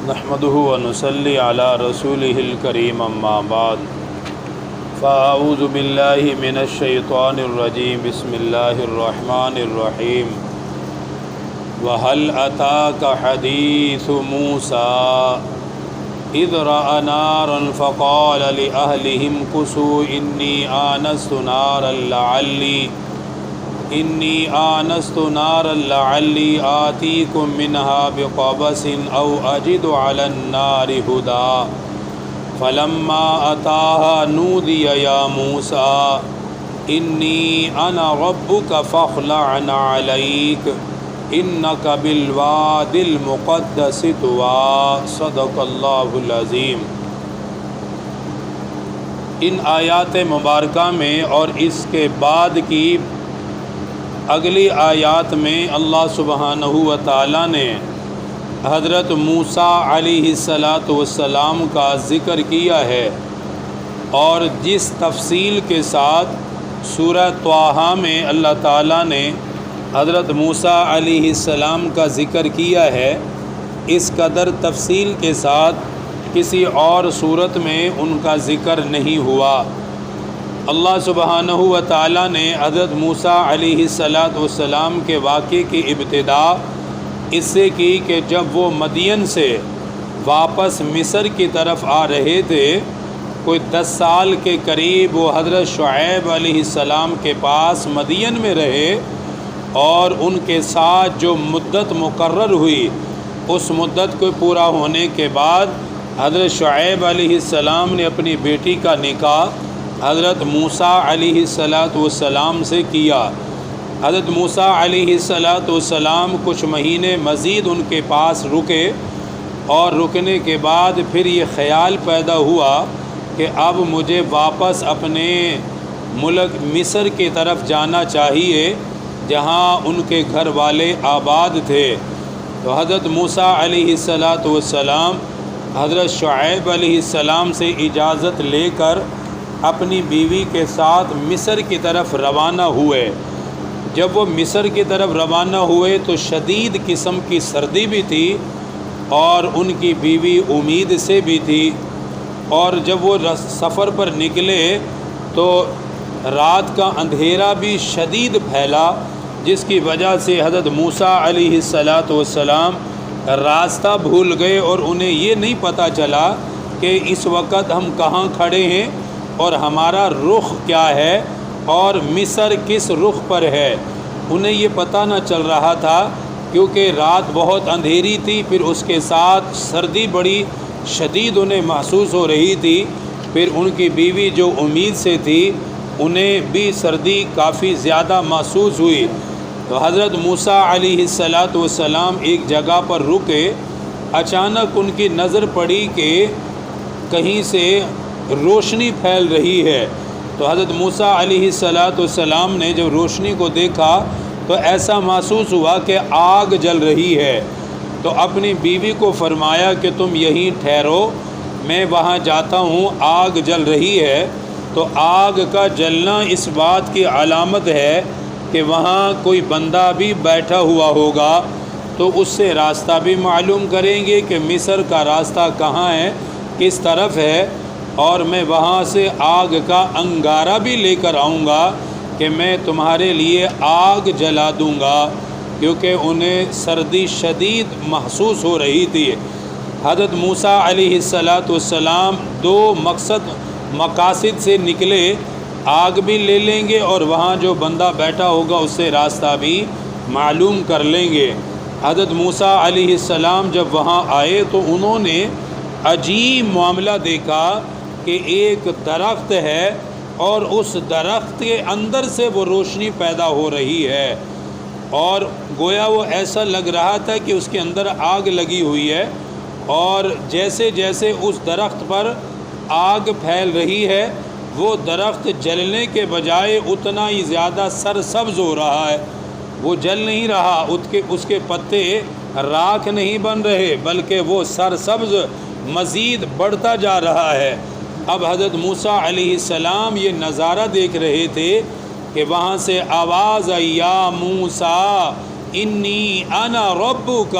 نحمده ونصلي على رسوله الكريم اما بعد فاعوذ بالله من الشيطان الرجيم بسم الله الرحمن الرحيم وهل أتاك حديث موسى إذ رأى نارا فقال لأهلهم كثوا إني آنست نارا لعلي آتيكم منها بقبس أو أجد على النار هدى فلما أتاها نودي يا موسى إني أنا ربك فاخلع عليك إنك بالواد المقدس طوى صدق اللہ العظیم۔ ان آیات مبارکہ میں اور اس کے بعد کی اگلی آیات میں اللہ سبحانہ و تعالیٰ نے حضرت موسیٰ علیہ السلام کا ذکر کیا ہے، اور جس تفصیل کے ساتھ سورہ طٰہٰ میں اللہ تعالیٰ نے حضرت موسیٰ علیہ السلام کا ذکر کیا ہے، اس قدر تفصیل کے ساتھ کسی اور صورت میں ان کا ذکر نہیں ہوا۔ اللہ سبحانہ و تعالیٰ نے حضرت موسیٰ علیہ السلام کے واقعے کی ابتدا اس سے کی کہ جب وہ مدین سے واپس مصر کی طرف آ رہے تھے، کوئی 10 سال کے قریب وہ حضرت شعیب علیہ السلام کے پاس مدین میں رہے، اور ان کے ساتھ جو مدت مقرر ہوئی اس مدت کو پورا ہونے کے بعد حضرت شعیب علیہ السلام نے اپنی بیٹی کا نکاح حضرت موسیٰ علیہ السلام سے کیا۔ حضرت موسیٰ علیہ السلام کچھ مہینے مزید ان کے پاس رکے، اور رکنے کے بعد پھر یہ خیال پیدا ہوا کہ اب مجھے واپس اپنے ملک مصر کی طرف جانا چاہیے جہاں ان کے گھر والے آباد تھے۔ تو حضرت موسیٰ علیہ السلام حضرت شعیب علیہ السلام سے اجازت لے کر اپنی بیوی کے ساتھ مصر کی طرف روانہ ہوئے۔ جب وہ مصر کی طرف روانہ ہوئے تو شدید قسم کی سردی بھی تھی، اور ان کی بیوی امید سے بھی تھی، اور جب وہ سفر پر نکلے تو رات کا اندھیرا بھی شدید پھیلا، جس کی وجہ سے حضرت موسیٰ علیہ السلام راستہ بھول گئے، اور انہیں یہ نہیں پتہ چلا کہ اس وقت ہم کہاں کھڑے ہیں اور ہمارا رخ کیا ہے اور مصر کس رخ پر ہے۔ انہیں یہ پتہ نہ چل رہا تھا، کیونکہ رات بہت اندھیری تھی، پھر اس کے ساتھ سردی بڑی شدید انہیں محسوس ہو رہی تھی، پھر ان کی بیوی جو امید سے تھی انہیں بھی سردی کافی زیادہ محسوس ہوئی۔ تو حضرت موسیٰ علیہ السلام ایک جگہ پر رکے، اچانک ان کی نظر پڑی کہ کہیں سے روشنی پھیل رہی ہے۔ تو حضرت موسیٰ علیہ السلام نے جب روشنی کو دیکھا تو ایسا محسوس ہوا کہ آگ جل رہی ہے۔ تو اپنی بیوی کو فرمایا کہ تم یہیں ٹھہرو، میں وہاں جاتا ہوں، آگ جل رہی ہے۔ تو آگ کا جلنا اس بات کی علامت ہے کہ وہاں کوئی بندہ بھی بیٹھا ہوا ہوگا، تو اس سے راستہ بھی معلوم کریں گے کہ مصر کا راستہ کہاں ہے، کس طرف ہے، اور میں وہاں سے آگ کا انگارہ بھی لے کر آؤں گا کہ میں تمہارے لیے آگ جلا دوں گا، کیونکہ انہیں سردی شدید محسوس ہو رہی تھی۔ حضرت موسیٰ علیہ السلام 2 مقاصد سے نکلے، آگ بھی لے لیں گے اور وہاں جو بندہ بیٹھا ہوگا اس سے راستہ بھی معلوم کر لیں گے۔ حضرت موسیٰ علیہ السلام جب وہاں آئے تو انہوں نے عجیب معاملہ دیکھا کہ ایک درخت ہے، اور اس درخت کے اندر سے وہ روشنی پیدا ہو رہی ہے، اور گویا وہ ایسا لگ رہا تھا کہ اس کے اندر آگ لگی ہوئی ہے، اور جیسے جیسے اس درخت پر آگ پھیل رہی ہے وہ درخت جلنے کے بجائے اتنا ہی زیادہ سرسبز ہو رہا ہے۔ وہ جل نہیں رہا، اس کے پتے راکھ نہیں بن رہے، بلکہ وہ سرسبز مزید بڑھتا جا رہا ہے۔ اب حضرت موسیٰ علیہ السلام یہ نظارہ دیکھ رہے تھے کہ وہاں سے آواز آئی، یا موسیٰ انی انا ربک،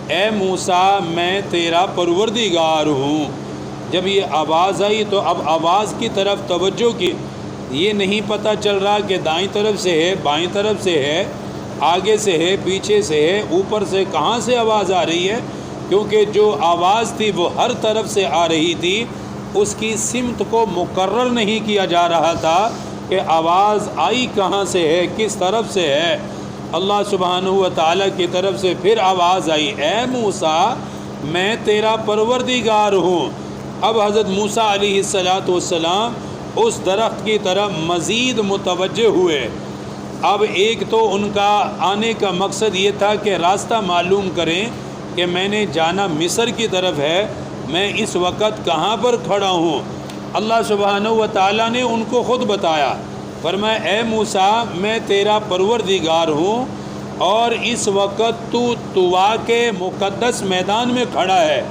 اے موسیٰ میں تیرا پروردگار ہوں۔ جب یہ آواز آئی تو اب آواز کی طرف توجہ کی، یہ نہیں پتہ چل رہا کہ دائیں طرف سے ہے، بائیں طرف سے ہے، آگے سے ہے، پیچھے سے ہے، اوپر سے، کہاں سے آواز آ رہی ہے، کیونکہ جو آواز تھی وہ ہر طرف سے آ رہی تھی، اس کی سمت کو مقرر نہیں کیا جا رہا تھا کہ آواز آئی کہاں سے ہے، کس طرف سے ہے۔ اللہ سبحانہ و تعالیٰ کی طرف سے پھر آواز آئی، اے موسیٰ میں تیرا پروردگار ہوں۔ اب حضرت موسیٰ علیہ السلام اس درخت کی طرف مزید متوجہ ہوئے۔ اب ایک تو ان کا آنے کا مقصد یہ تھا کہ راستہ معلوم کریں کہ میں نے جانا مصر کی طرف ہے، میں اس وقت کہاں پر کھڑا ہوں۔ اللہ سبحانہ و تعالیٰ نے ان کو خود بتایا، فرمایا اے موسیٰ میں تیرا پروردگار ہوں اور اس وقت تو طوا کے مقدس میدان میں کھڑا ہے۔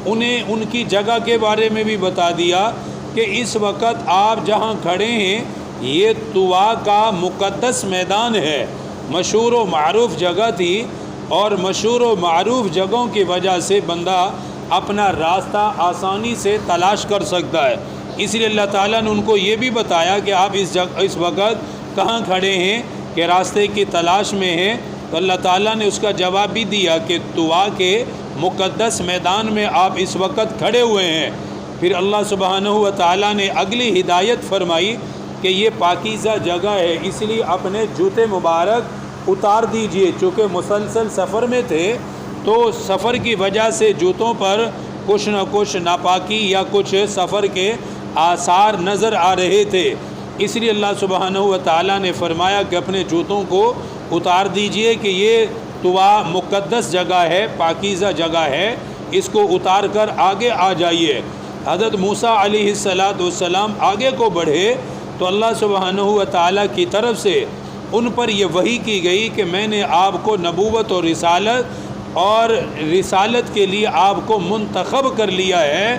انہیں ان کی جگہ کے بارے میں بھی بتا دیا کہ اس وقت آپ جہاں کھڑے ہیں یہ طوا کا مقدس میدان ہے، مشہور و معروف جگہ تھی، اور مشہور و معروف جگہوں کی وجہ سے بندہ اپنا راستہ آسانی سے تلاش کر سکتا ہے۔ اس لیے اللہ تعالیٰ نے ان کو یہ بھی بتایا کہ آپ اس وقت کہاں کھڑے ہیں، کہ راستے کی تلاش میں ہیں۔ تو اللہ تعالیٰ نے اس کا جواب بھی دیا کہ طوا کے مقدس میدان میں آپ اس وقت کھڑے ہوئے ہیں۔ پھر اللہ سبحانہ و تعالیٰ نے اگلی ہدایت فرمائی کہ یہ پاکیزہ جگہ ہے، اس لیے اپنے جوتے مبارک اتار دیجئے۔ چونکہ مسلسل سفر میں تھے تو سفر کی وجہ سے جوتوں پر کچھ نہ کچھ ناپاکی یا کچھ سفر کے آثار نظر آ رہے تھے، اس لیے اللہ سبحانہ و تعالیٰ نے فرمایا کہ اپنے جوتوں کو اتار دیجئے کہ یہ طوا مقدس جگہ ہے، پاکیزہ جگہ ہے، اس کو اتار کر آگے آ جائیے۔ حضرت موسیٰ علیہ السلام آگے کو بڑھے تو اللہ سبحانہ و تعالیٰ کی طرف سے ان پر یہ وحی کی گئی کہ میں نے آپ کو نبوت اور رسالت کے لیے آپ کو منتخب کر لیا ہے۔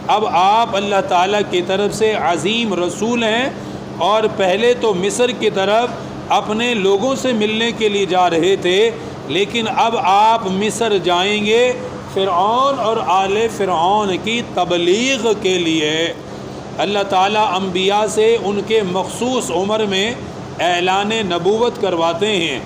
اب آپ اللہ تعالیٰ کی طرف سے عظیم رسول ہیں، اور پہلے تو مصر کی طرف اپنے لوگوں سے ملنے کے لیے جا رہے تھے، لیکن اب آپ مصر جائیں گے فرعون اور آل فرعون کی تبلیغ کے لیے۔ اللہ تعالیٰ انبیاء سے ان کے مخصوص عمر میں اعلان نبوت کرواتے ہیں۔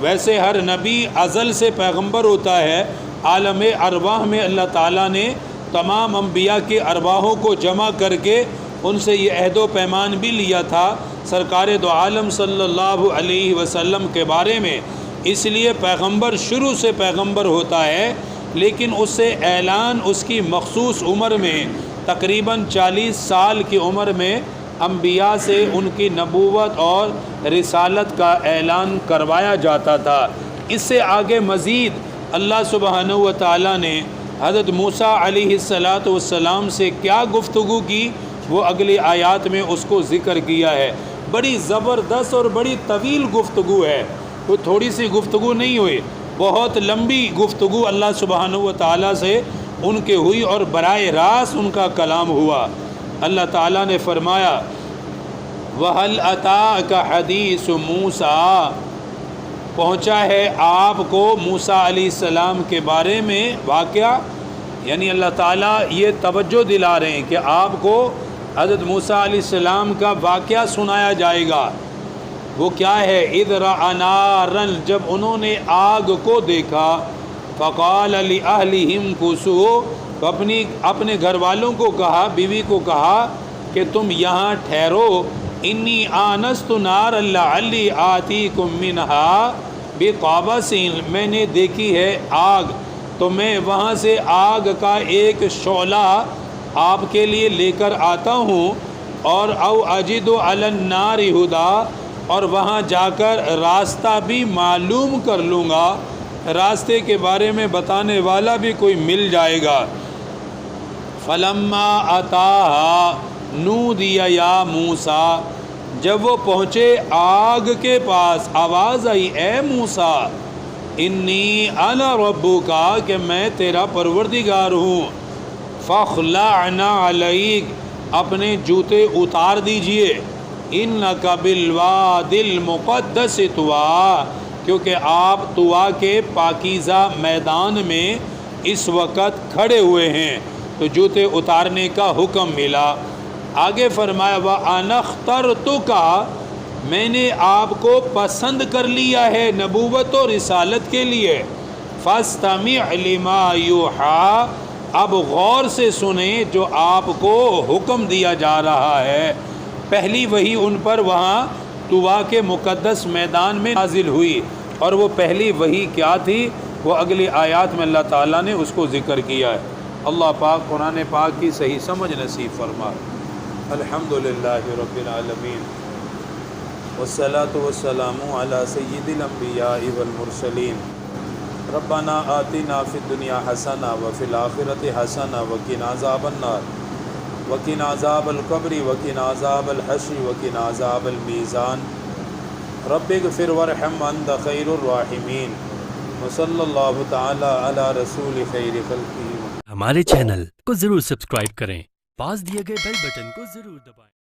ویسے ہر نبی ازل سے پیغمبر ہوتا ہے۔ عالم ارواح میں اللہ تعالیٰ نے تمام انبیاء کے ارواحوں کو جمع کر کے ان سے یہ عہد و پیمان بھی لیا تھا سرکار دو عالم صلی اللہ علیہ وسلم کے بارے میں۔ اس لیے پیغمبر شروع سے پیغمبر ہوتا ہے، لیکن اس سے اعلان اس کی مخصوص عمر میں تقریباً 40 سال کی عمر میں انبیاء سے ان کی نبوت اور رسالت کا اعلان کروایا جاتا تھا۔ اس سے آگے مزید اللہ سبحانہ و تعالیٰ نے حضرت موسیٰ علیہ السلام سے کیا گفتگو کی، وہ اگلی آیات میں اس کو ذکر کیا ہے۔ بڑی زبردست اور بڑی طویل گفتگو ہے، کوئی تھوڑی سی گفتگو نہیں ہوئی، بہت لمبی گفتگو اللہ سبحانہ و تعالیٰ سے ان کے ہوئی، اور براہ راست ان کا کلام ہوا۔ اللہ تعالیٰ نے فرمایا وَهَلْ أَتَاكَ حَدِيثُ مُوسَىٰ، پہنچا ہے آپ کو موسیٰ علیہ السلام کے بارے میں واقعہ، یعنی اللہ تعالیٰ یہ توجہ دلا رہے ہیں کہ آپ کو حضرت موسیٰ علیہ السلام کا واقعہ سنایا جائے گا۔ وہ کیا ہے؟ اِذْ رَأَىٰ نَارًا، جب انہوں نے آگ کو دیکھا، فَقَالَ لِأَهْلِهِمْ كُثُوا، تو اپنے گھر والوں کو کہا، بیوی کو کہا کہ تم یہاں ٹھہرو، انی آنست نارا لعلی آتیکم منہا بقبس، میں نے دیکھی ہے آگ تو میں وہاں سے آگ کا ایک شعلہ آپ کے لیے لے کر آتا ہوں، اور او اجد علی النار ہدا، اور وہاں جا کر راستہ بھی معلوم کر لوں گا، راستے کے بارے میں بتانے والا بھی کوئی مل جائے گا۔ فلما اتاہا نودی یا موسیٰ، جب وہ پہنچے آگ کے پاس آواز آئی اے موسیٰ، انی انا ربک، کہ میں تیرا پروردگار ہوں، فاخلعنا علیک، اپنے جوتے اتار دیجئے، انک بالوادی المقدس طوا، کیونکہ آپ طوا کے پاکیزہ میدان میں اس وقت کھڑے ہوئے ہیں تو جوتے اتارنے کا حکم ملا۔ آگے فرمایا وَأَنَا اخْتَرْتُكَ، میں نے آپ کو پسند کر لیا ہے نبوت و رسالت کے لیے۔ فَاسْتَمِعْ لِمَا يُوحَىٰ، اب غور سے سنیں جو آپ کو حکم دیا جا رہا ہے۔ پہلی وحی ان پر وہاں طوا کے مقدس میدان میں نازل ہوئی، اور وہ پہلی وحی کیا تھی وہ اگلی آیات میں اللہ تعالیٰ نے اس کو ذکر کیا ہے۔ اللہ پاک قرآن پاک کی صحیح سمجھ نصیب فرمائے۔ الحمدللہ رب العالمین، والصلاة والسلام علی سید الانبیاء والمرسلین۔ ربنا آتنا فی الدنیا حسنہ وفی الآخرۃ حسنہ وقنا عذاب النار وقنا عذاب القبر وقنا عذاب الحشر وقنا عذاب المیزان۔ رب اغفر وارحم انت خیر الراحمین، وصلی اللہ تعالی علی رسول خیر خلقہ۔ ہمارے چینل کو ضرور سبسکرائب کریں، پاس دیے گئے بیل بٹن کو ضرور دبائیں۔